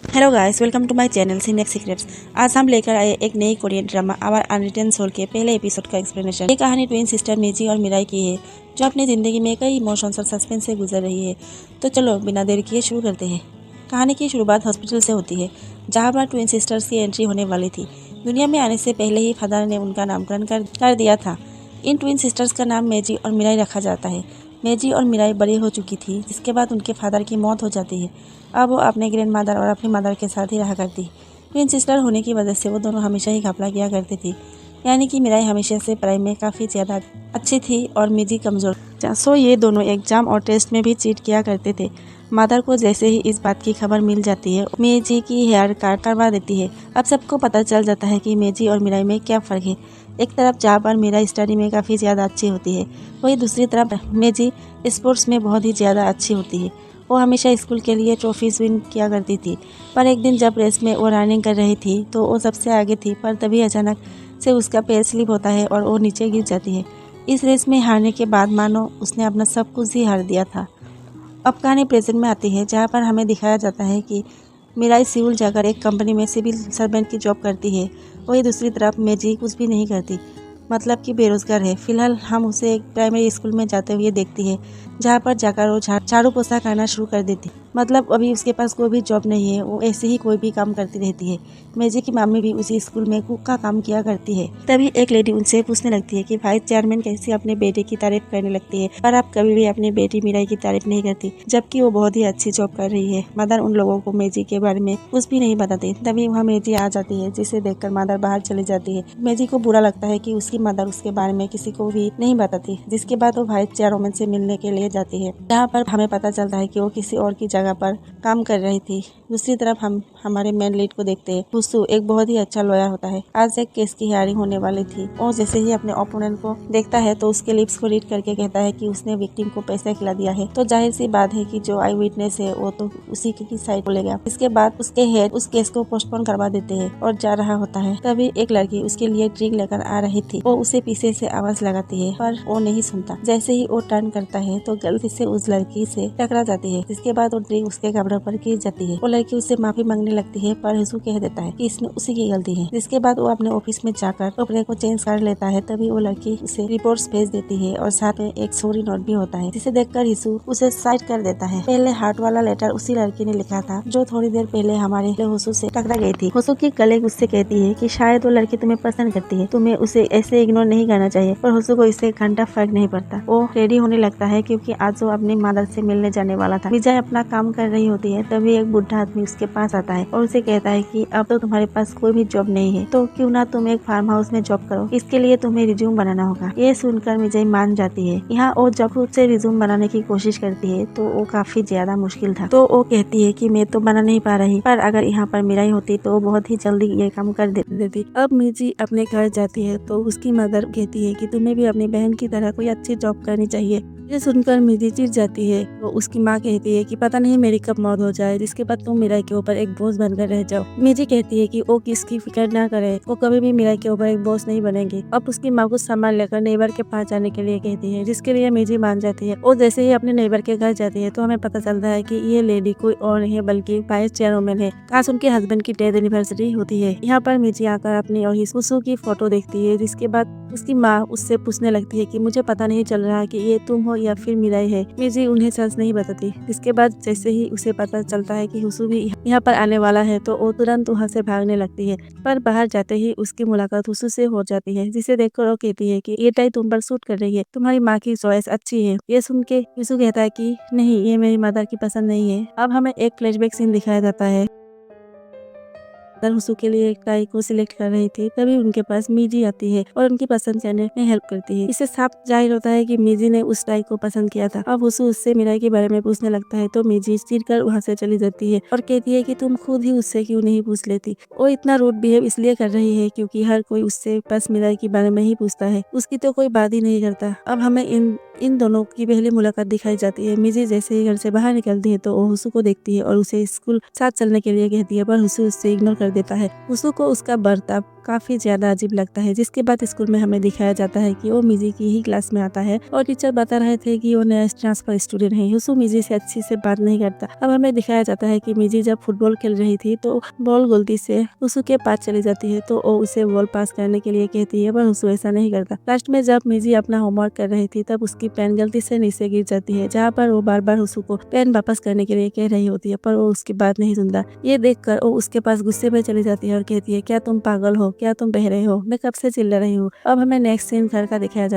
Hello guys, welcome to my channel Cinex secrets. आज हम लेकर आए एक नई Korean drama our unwritten soul के पहले एपिसोड का एक्सप्लेनेशन। ये कहानी ट्विन सिस्टर मिजी और मिराई की है, जो अपनी ज़िंदगी में कई इमोशंस और सस्पेंस से गुजर रही है। तो चलो बिना देर किए शुरू करते हैं। कहानी की शुरुआत हॉस्पिटल से होती है, जहाँ पर ट्विन सिस्टर्स की एंट्री होने वाली थी। दुनिया में आने से पहले ही फादर ने उनका नामकरण कर दिया था। इन ट्विन सिस्टर्स का नाम मेजी और मिराई रखा जाता है। मेजी और मिराई बड़ी हो चुकी थी, जिसके बाद उनके फादर की मौत हो जाती है। अब वो अपने ग्रैंड मदर और अपनी मदर के साथ ही रहा करती। ट्विन सिस्टर होने की वजह से वो दोनों हमेशा ही घपला किया करती थी, यानी कि मिराई हमेशा से पढ़ाई में काफ़ी ज़्यादा अच्छी थी और मिजी कमज़ोर। सो ये दोनों एग्जाम और टेस्ट में भी चीट किया करते थे। मदर को जैसे ही इस बात की खबर मिल जाती है, मेजी की हेयर कट करवा देती है। अब सबको पता चल जाता है कि मेजी और मिराई में क्या फ़र्क है। एक तरफ जहाँ पर मिराई स्टडी में काफ़ी ज़्यादा अच्छी होती है, वहीं दूसरी तरफ मेजी स्पोर्ट्स में बहुत ही ज़्यादा अच्छी होती है। वो हमेशा स्कूल के लिए ट्रॉफीज विन किया करती थी। पर एक दिन जब रेस में वो रनिंग कर रही थी तो वो सबसे आगे थी, पर तभी अचानक से उसका पैर स्लिप होता है और वो नीचे गिर जाती है। इस रेस में हारने के बाद मानो उसने अपना सब कुछ ही हार दिया था। अब कहानी प्रेजेंट में आती है, जहाँ पर हमें दिखाया जाता है कि मिराई सिउल जाकर एक कंपनी में सिविल सर्वेंट की जॉब करती है। वही दूसरी तरफ मेजी कुछ भी नहीं करती, मतलब कि बेरोजगार है। फिलहाल हम उसे एक प्राइमरी स्कूल में जाते हुए देखती है, जहाँ पर जाकर वो झाड़ू पोछा करना शुरू कर देती। मतलब अभी उसके पास कोई भी जॉब नहीं है, वो ऐसे ही कोई भी काम करती रहती है। मेजी की मम्मी भी उसी स्कूल में कुक का काम किया करती है। तभी एक लेडी उनसे पूछने लगती है कि वाइस चेयरमैन कैसे अपने बेटे की तारीफ करने लगती है, पर आप कभी भी अपनी बेटी मिराई की तारीफ नहीं करती, जबकि वो बहुत ही अच्छी जॉब कर रही है। मदर उन लोगों को मेजी के बारे में कुछ भी नहीं बताती। तभी वहाँ मेजी आ जाती है, जिसे देखकर मदर बाहर चली जाती है। मेजी को बुरा लगता है कि उसकी मदर उसके बारे में किसी को भी नहीं बताती, जिसके बाद वो वाइस चेयरमैन से मिलने के लिए जाती है, जहाँ पर हमें पता चलता है कि वो किसी और की जगह पर काम कर रही थी। दूसरी तरफ हम हमारे मेन लीड को देखते हैं। हुसू एक बहुत ही अच्छा लॉयर होता है। आज एक केस की हियरिंग होने वाली थी। वो जैसे ही अपने ओपोनेंट को देखता है तो उसके लिप्स को रीड करके कहता है कि उसने विक्टिम को पैसा खिला दिया है। तो जाहिर सी बात है कि जो आई विटनेस है वो तो उसी की साइड बोलेगा। इसके बाद उसके हेड उस केस को पोस्टपोन करवा देते हैं और जा रहा होता है। तभी एक लड़की उसके लिए ड्रिंक लेकर आ रही थी। वो उसे पीछे से आवाज लगाती है, पर वो नहीं सुनता। जैसे ही वो टर्न करता है तो गलती से उस लड़की से टकरा जाती है, जिसके बाद वो ड्रिंक उसके कपड़ों पर गिर जाती है। वो लड़की उससे माफी मांगने लगती है, पर हिसू कह देता है कि इसमें उसी की गलती है। जिसके बाद वो अपने ऑफिस में जाकर कपड़े को चेंज कर लेता है। तभी वो लड़की उसे रिपोर्ट्स भेज देती है और साथ में एक सॉरी नोट भी होता है, जिसे देखकर हिसू उसे साइड कर देता है। पहले हार्ट वाला लेटर उसी लड़की ने लिखा था, जो थोड़ी देर पहले हमारे हुसू से टकरा गई थी। हुसू की कलीग उससे कहती है कि शायद वो लड़की तुम्हें पसंद करती है, तुम्हें उसे ऐसे इग्नोर नहीं करना चाहिए। पर हुसू को इससे एक घंटा फर्क नहीं पड़ता। वो रेडी होने लगता है, क्योंकि आज वो अपनी मदर से मिलने जाने वाला था। विजय अपना काम कर रही होती है, तभी एक बुढ़ा आदमी उसके पास आता है और उसे कहता है कि अब तो तुम्हारे पास कोई भी जॉब नहीं है, तो क्यों ना तुम एक फार्म हाउस में जॉब करो। इसके लिए तुम्हें रिज्यूम बनाना होगा। ये सुनकर विजय मान जाती है। यहाँ वो जब खुद से रिज्यूम बनाने की कोशिश करती है तो वो काफी ज्यादा मुश्किल था। तो वो कहती है कि मैं तो बना नहीं पा रही, पर अगर यहाँ पर मिराई होती तो वो बहुत ही जल्दी ये काम कर देती। अब मिजी अपने घर जाती है तो उसकी मदर कहती है कि तुम्हें भी अपनी बहन की तरह कोई अच्छी जॉब करनी चाहिए। ये सुनकर मिजी चिढ़ जाती है। तो उसकी माँ कहती है कि पता नहीं मेरी कब मौत हो जाए, जिसके बाद तुम मिराई के ऊपर एक बोझ बनकर रह जाओ। मिजी कहती है कि वो किसकी फिक्र ना करे, वो कभी भी मिराई के ऊपर एक बोझ नहीं बनेगी। अब उसकी माँ कुछ सामान लेकर नेबर के पास जाने के लिए कहती है, जिसके लिए मिजी मान जाती है। और जैसे ही अपने नेबर के घर जाती है तो हमें पता चलता है कि ये लेडी कोई और नहीं बल्कि वाइस चेयरमैन है। आज उनके हस्बैंड की डेथ एनिवर्सरी होती है। यहाँ पर मिजी आकर अपनी और हुसू की फोटो देखती है, जिसके बाद उसकी माँ उससे पूछने लगती है कि मुझे पता नहीं चल रहा कि ये तुम हो या फिर मिराई है। मिजी उन्हें सच नहीं बताती। जिसके बाद जैसे ही उसे पता चलता है कि हुसू भी यहाँ पर आने वाला है तो वो तुरंत वहाँ से भागने लगती है। पर बाहर जाते ही उसकी मुलाकात हुसू से हो जाती है, जिसे देखकर वो कहती है कि ये टाई तुम पर सूट कर रही है, तुम्हारी माँ की चॉइस अच्छी है। ये सुन के हुसू कहता है कि नहीं, ये मेरी मदर की पसंद नहीं है। अब हमें एक फ्लैशबैक सीन दिखाया जाता है। हुसू के लिए एक टाई को सिलेक्ट कर रही थी, तभी उनके पास मिजी आती है और उनकी पसंद करने में हेल्प करती है। इससे साफ जाहिर होता है कि मिजी ने उस टाई को पसंद किया था। अब हुसू उससे मिराई के बारे में पूछने लगता है तो मिजी चिढ़कर वहाँ से चली जाती है और कहती है कि तुम खुद ही उससे क्यों नहीं पूछ लेती। वो इतना रूड बिहेव इसलिए कर रही है क्योंकि हर कोई उससे बस मिराई के बारे में ही पूछता है, उसकी तो कोई बात ही नहीं करता। अब हमें इन दोनों की पहली मुलाकात दिखाई जाती है। मिजी जैसे ही घर से बाहर निकलती है तो वो हुसू को देखती है और उसे स्कूल साथ चलने के लिए कहती है, पर हुसू उससे इग्नोर कर देता है। हुसू को उसका बर्ताव काफ़ी ज़्यादा अजीब लगता है। जिसके बाद स्कूल में हमें दिखाया जाता है कि वो मिजी की ही क्लास में आता है और टीचर बता रहे थे कि वो नया ट्रांसफर स्टूडेंट है। हुसू मिजी से अच्छी से बात नहीं करता। अब हमें दिखाया जाता है कि मिजी जब फुटबॉल खेल रही थी तो बॉल गलती से हुसू के पास चली जाती है, तो वो उसे बॉल पास करने के लिए कहती है, पर हुसू ऐसा नहीं करता। लास्ट में जब मिजी अपना होमवर्क कर रही थी तब उसकी पेन गलती से नीचे गिर जाती है, जहाँ पर वो बार बार हुसू को पेन वापस करने के लिए कह रही होती है, पर वो उसकी बात नहीं सुनता। ये देखकर वो उसके पास गुस्से में चली जाती है और कहती है, क्या तुम पागल हो, क्या तुम बहरे हो, मैं कब से चिल्ला रही हूँ। अब हमें नेक्स्ट सीन घर का दिखाया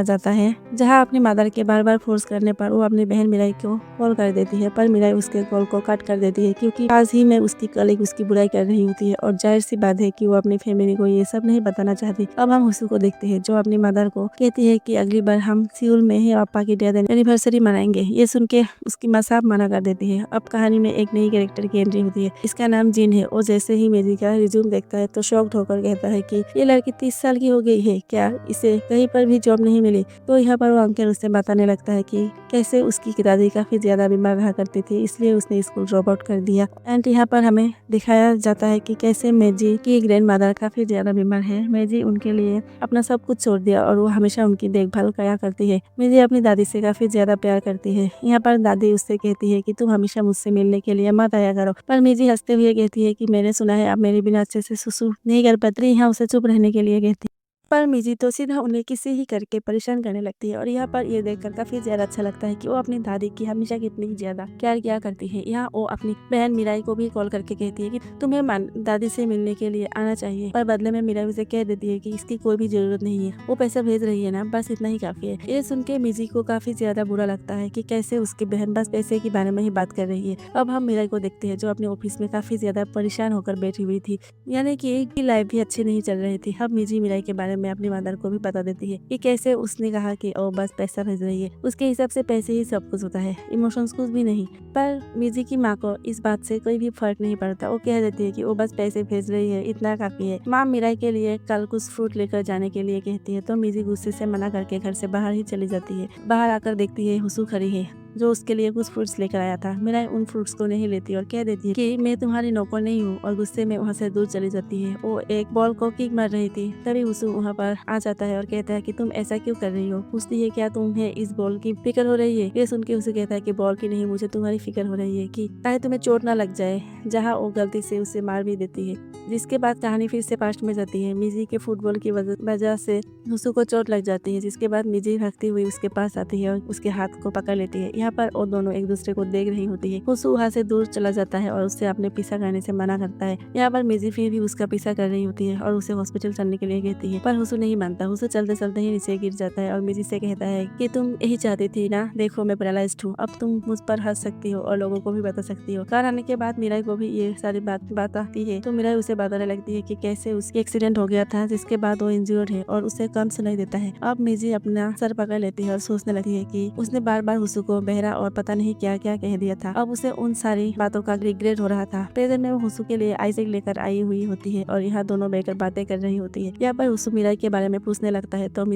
जाता है जहाँ अपनी मदर के बार बार फोर्स करने पर वो अपनी बहन मिराई को कॉल कर देती है, पर मिराई उसके कॉल को कट कर देती है क्योंकि आज ही में उसकी कलीग उसकी बुराई कर रही होती है और जाहिर सी बात है कि वो अपनी फैमिली को ये सब नहीं बताना चाहती। अब हम हुसू को देखते हैं जो अपनी मदर को कहती है कि अगली बार हम सियोल में ही पापा की डेथ एनिवर्सरी मनाएंगे। ये सुन के उसकी माँ साहब मना कर देती है। अब कहानी में एक नई कैरेक्टर की एंट्री होती है, इसका नाम जिन है। और जैसे ही मेजी का रिज्यूम देखता है तो शॉक्ड होकर कहता है कि ये लड़की 30 साल की हो गई है क्या, इसे कहीं पर भी जॉब नहीं मिली। तो यहाँ पर वो अंकल उससे बताने लगता है कि कैसे उसकी दादी काफी ज्यादा बीमार रहा करती थी, इसलिए उसने स्कूल ड्रॉप आउट कर दिया। एंड यहाँ पर हमें दिखाया जाता है कि कैसे मेजी की ग्रैंड मदर काफी ज्यादा बीमार है। मेजी उनके लिए अपना सब कुछ छोड़ दिया और वो हमेशा उनकी देखभाल किया करती है। मेजी अपनी दादी से काफी ज्यादा प्यार करती है। यहाँ पर दादी उससे कहती है कि तुम हमेशा मुझसे मिलने के लिए मत आया करो, पर मेजी हंसते हुए कहती है कि मैंने सुना है आप मेरे बिना अच्छे से सुसु नहीं कर पाती। यहाँ उसे चुप रहने के लिए कहती है, पर मिजी तो सीधा उन्हें किसी ही करके परेशान करने लगती है। और यहाँ पर ये देखकर काफी ज्यादा अच्छा लगता है कि वो अपनी दादी की हमेशा कितनी ज्यादा केयर किया करती है। यहाँ वो अपनी बहन मिराई को भी कॉल करके कहती है कि तुम्हें दादी से मिलने के लिए आना चाहिए, पर बदले में मिराई उसे कह देती है कि इसकी कोई भी जरूरत नहीं है, वो पैसा भेज रही है ना, बस इतना ही काफी है। ये सुन के मिजी को काफी ज्यादा बुरा लगता है कि कैसे उसकी बहन बस पैसे के बारे में ही बात कर रही है। अब हम मिराई को देखते हैं जो अपने ऑफिस में काफी ज्यादा परेशान होकर बैठी हुई थी, यानी कि एक की लाइफ भी अच्छी नहीं चल रही थी। अब मिजी मिराई के बारे में अपनी मदर को भी बता देती है कि कैसे उसने कहा कि ओ बस पैसा भेज रही है, उसके हिसाब से पैसे ही सब कुछ होता है, इमोशंस कुछ भी नहीं। पर मिजी की माँ को इस बात से कोई भी फर्क नहीं पड़ता। वो कह देती है कि वो बस पैसे भेज रही है, इतना काफी है। माँ मिराई के लिए कल कुछ फ्रूट लेकर जाने के लिए कहती है, तो मिजी गुस्से से मना करके घर से बाहर ही चली जाती है। बाहर आकर देखती है हुसू खड़ी है जो उसके लिए कुछ फ्रूट्स लेकर आया था। मिराई उन फ्रूट्स को नहीं लेती और कह देती है कि मैं तुम्हारी नौकर नहीं हूँ, और गुस्से में वहाँ से दूर चली जाती है। वो एक बॉल को किक मार रही थी, तभी हुसू वहाँ पर आ जाता है और कहता है कि तुम ऐसा क्यों कर रही हो। पूछती है क्या तुम्हें इस बॉल की फिक्र हो रही है। ये सुन के उसे कहता है कि बॉल की नहीं, मुझे तुम्हारी फिक्र हो रही है कि चाहे तुम्हें चोट ना लग जाए, जहाँ वो गलती से उसे मार भी देती है। जिसके बाद कहानी फिर से पास्ट में जाती है। मिजी के फुटबॉल की वजह से हुसू को चोट लग जाती है, जिसके बाद मिजी भागती हुई उसके पास आती है और उसके हाथ को पकड़ लेती है। यहाँ पर वो दोनों एक दूसरे को देख रही होती है। हुसू वहाँ से दूर चला जाता है और उससे अपने पीछा करने से मना करता है। यहाँ पर मिजी फिर भी उसका पीछा कर रही होती है और उसे हॉस्पिटल चलने के लिए कहती है, पर हुसू नहीं मानता। हुसू चलते चलते ही नीचे गिर जाता है और मिजी से कहता है कि तुम यही चाहती थी ना, देखो मैं पैरालाइज्ड हूँ, अब तुम मुझ पर हंस सकती हो और लोगों को भी बता सकती हो। घर आने के बाद मिराई को भी ये सारी बात आती है, तो मिराई उसे बताने लगती है कि कैसे उसकी एक्सीडेंट हो गया था, जिसके बाद वो इंजर्ड है और उसे कम सुनाई देता है। अब मिजी अपना सर पकड़ लेती है और सोचने लगती है कि उसने बार बार हुसू को बहरा और पता नहीं क्या क्या कह दिया था। अब उसे उन सारी बातों का रिग्रेट हो रहा था। प्रेजेंट में वो हुसू के लिए आइसैक लेकर आई हुई होती है और यहाँ दोनों बैठकर बातें कर रही होती है। यहाँ पर हुसू मिराई के बारे में पूछने लगता है, तो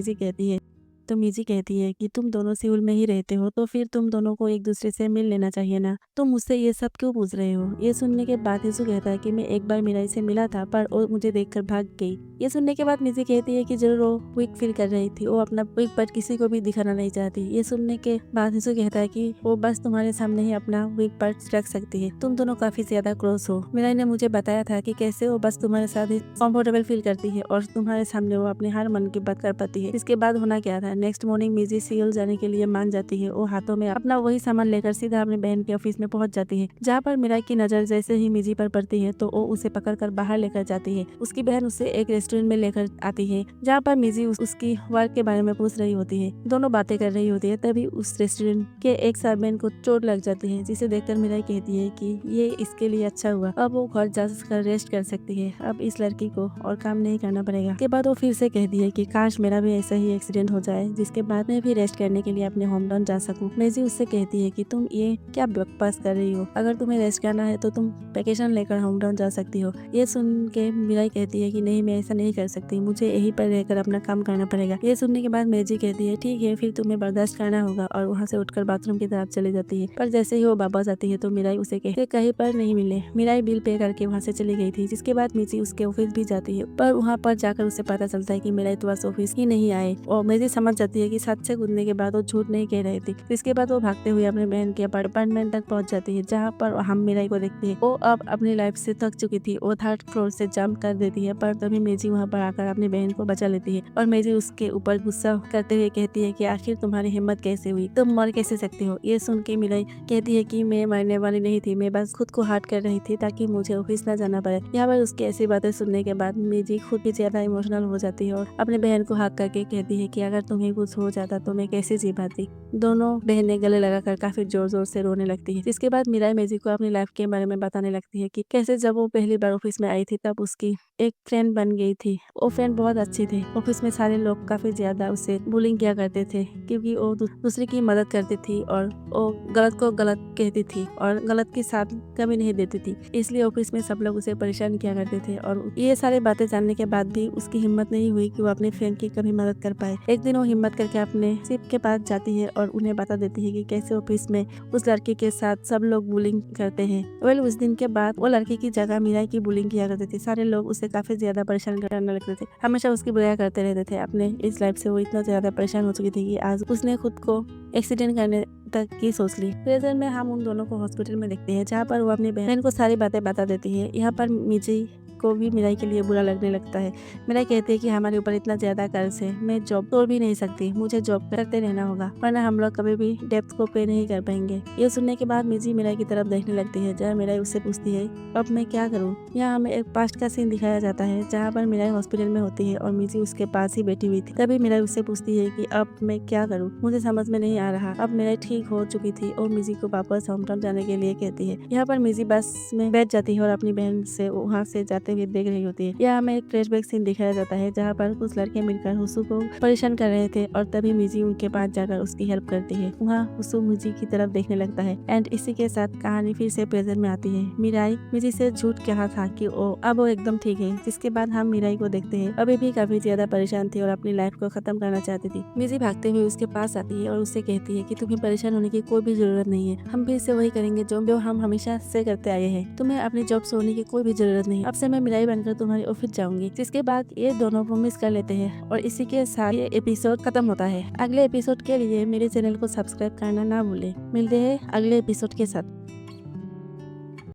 मिजी कहती है कि तुम दोनों सिउल में ही रहते हो, तो फिर तुम दोनों को एक दूसरे से मिल लेना चाहिए ना, तुम मुझसे ये सब क्यों पूछ रहे हो। ये सुनने के बाद हिसू कहता है कि मैं एक बार मिराई से मिला था, पर वो मुझे देखकर भाग गई। ये सुनने के बाद मिजी कहती है कि जरूर वो वीक फील कर रही थी, वो अपना वीक पार्ट किसी को भी दिखाना नहीं चाहती। ये सुनने के बाद हिसू कहता है कि वो बस तुम्हारे सामने ही अपना वीक पार्ट रख सकती है, तुम दोनों काफी ज्यादा क्लोज हो। मिराई ने मुझे बताया था कि कैसे वो बस तुम्हारे साथ ही कंफर्टेबल फील करती है और तुम्हारे सामने वो अपने हर मन की बात कर पाती है। इसके बाद होना क्या था, नेक्स्ट मॉर्निंग मिजी सियोल जाने के लिए मान जाती है। वो हाथों में अपना वही सामान लेकर सीधा अपनी बहन के ऑफिस में पहुंच जाती है, जहाँ पर मिराई की नजर जैसे ही मिजी पर पड़ती है तो वो उसे पकड़कर बाहर लेकर जाती है। उसकी बहन उसे एक रेस्टोरेंट में लेकर आती है, जहाँ पर मिजी उसकी वर्क के बारे में पूछ रही होती है। दोनों बातें कर रही होती है, तभी उस रेस्टोरेंट के एक सर्वेंट को चोट लग जाती है, जिसे देखकर मिराई कहती है कि ये इसके लिए अच्छा हुआ, अब वो घर जाकर रेस्ट कर सकती है, अब इस लड़की को और काम नहीं करना पड़ेगा। के बाद वो फिर से कहती है कि काश मेरा भी ऐसा ही एक्सीडेंट हो जाए है जिसके बाद मैं भी रेस्ट करने के लिए अपने होम टाउन जा सकूं। मेजी उससे कहती है कि तुम ये क्या बकवास कर रही हो, अगर तुम्हें रेस्ट करना है तो तुम वेकेशन लेकर होम टाउन जा सकती हो। ये सुन के मिराई कहती है कि नहीं, मैं ऐसा नहीं कर सकती, मुझे यहीं पर रहकर अपना काम करना पड़ेगा। ये सुनने के बाद मेजी कहती है ठीक है, फिर तुम्हें बर्दाश्त करना होगा, और वहाँ से उठकर बाथरूम की तरफ चली जाती है। पर जैसे ही वो वापस आती है तो मिराई उसे कहते कहीं पर नहीं मिले। मिराई बिल पे करके वहाँ से चली गई थी, जिसके बाद मिची उसके ऑफिस भी जाती है, पर वहाँ पर जाकर उसे पता चलता है कि मिराई तो बस ऑफिस ही नहीं आए, और मेजी समझ जाती है कि छत से कूदने के बाद वो झूठ नहीं कह रही थी। इसके बाद वो भागते हुए अपने बहन के अपार्टमेंट तक पहुंच जाती है, जहाँ पर हम मिराई को देखते हैं। वो अब अपनी लाइफ से थक चुकी थी, वो 3rd फ्लोर से जंप कर देती है, पर तभी मेजी वहाँ पर आकर अपनी बहन को बचा लेती है, और मेजी उसके ऊपर गुस्सा करते हुए कहती है कि आखिर तुम्हारी हिम्मत कैसे हुई, तुम मर कैसे सकती हो। ये सुन के मिराई कहती है कि मैं मरने वाली नहीं थी, मैं बस खुद को हर्ट कर रही थी ताकि मुझे ऑफिस न जाना पड़े। यहाँ पर उसकी ऐसी बातें सुनने के बाद मेजी खुद भी ज्यादा इमोशनल हो जाती है और अपने बहन को हक करके कहती है कि अगर तुम्हें कुछ हो जाता तो मैं कैसे जी पाती। दोनों बहनें गले लगाकर काफी जोर जोर से रोने लगती है। जिसके बाद मिराई मेजी को अपनी लाइफ के बारे में बताने लगती है कि कैसे जब वो पहली बार ऑफिस में आई थी तब उसकी एक फ्रेंड बन गई थी। वो फ्रेंड बहुत अच्छी थी। ऑफिस में सारे लोग काफी ज्यादा उसे बुलिंग किया करते थे, क्योंकि वो दूसरे की मदद करती थी और वो गलत को गलत कहती थी और गलत की साथ कभी नहीं देती थी, इसलिए ऑफिस में सब लोग उसे परेशान किया करते थे। और ये सारी बातें जानने के बाद भी उसकी हिम्मत नहीं हुई कि वो अपने फ्रेंड की कभी मदद कर पाए। एक दिन वो हिम्मत करके अपने शिप के पास जाती है और उन्हें बता देती है कि कैसे ऑफिस में उस लड़की के साथ सब लोग बुलिंग करते हैं। उस दिन के बाद वो लड़की की जगह मिराई की बुलिंग किया करते थे। सारे लोग उसे काफी ज्यादा परेशान करने लगते थे, हमेशा उसकी बुराई करते रहते थे। अपने इस लाइफ से वो इतना ज्यादा परेशान हो चुकी थी कि आज उसने खुद को एक्सीडेंट करने तक की सोच ली। प्रेजेंट में हम उन दोनों को हॉस्पिटल में देखते हैं, जहाँ पर वो अपनी बहन को सारी बातें बता देती है। यहाँ पर मिजी को भी मिराई के लिए बुरा लगने लगता है। मिराई कहती है कि हमारे ऊपर इतना ज्यादा कर्ज है, मैं जॉब छोड़ भी नहीं सकती, मुझे जॉब करते रहना होगा, वरना हम लोग कभी भी डेब्ट को पे नहीं कर पाएंगे। ये सुनने के बाद मिजी मिराई की तरफ देखने लगती है, जहाँ मिराई उससे पूछती है अब मैं क्या करूँ। यहाँ हमें एक पास्ट का सीन दिखाया जाता है, जहाँ पर मिराई हॉस्पिटल में होती है और मिजी उसके पास ही बैठी हुई थी। तभी मिराई उससे पूछती है कि अब मैं क्या करूँ, मुझे समझ में नहीं आ रहा। अब मिराई ठीक हो चुकी थी और मिजी को वापस होम टाउन जाने के लिए कहती है। यहाँ पर मिजी बस में बैठ जाती है और अपनी बहन से वहाँ से जाते हुए देख रही होती है। यहाँ हमें एक फ्लैशबैक सीन दिखाया जाता है, जहाँ पर कुछ लड़के मिलकर हुसू को परेशान कर रहे थे और तभी मिजी उनके पास जाकर उसकी हेल्प करती है। वहाँ हुसू मिजी की तरफ देखने लगता है। एंड इसी के साथ कहानी फिर से प्रेजेंट में आती है। मिराई मिजी से झूठ कहा था कि अब वो एकदम ठीक है, जिसके बाद हम मिराई को देखते हैं अभी भी काफी ज्यादा परेशान थी और अपनी लाइफ को खत्म करना चाहती थी। मिजी भागते हुए उसके पास आती है और उससे कहती है कि तुम्हें परेशान होने की कोई भी जरूरत नहीं है, हम फिर से वही करेंगे जो हम हमेशा से करते आए हैं, तुम्हें अपनी जॉब छोड़ने की कोई भी जरूरत नहीं, अब से मैं मिराई बनकर तुम्हारी ऑफिस जाऊंगी। जिसके बाद ये दोनों प्रॉमिस कर लेते हैं और इसी के साथ ये एपिसोड खत्म होता है। अगले एपिसोड के लिए मेरे चैनल को सब्सक्राइब करना ना भूले। मिलते हैं अगले एपिसोड के साथ।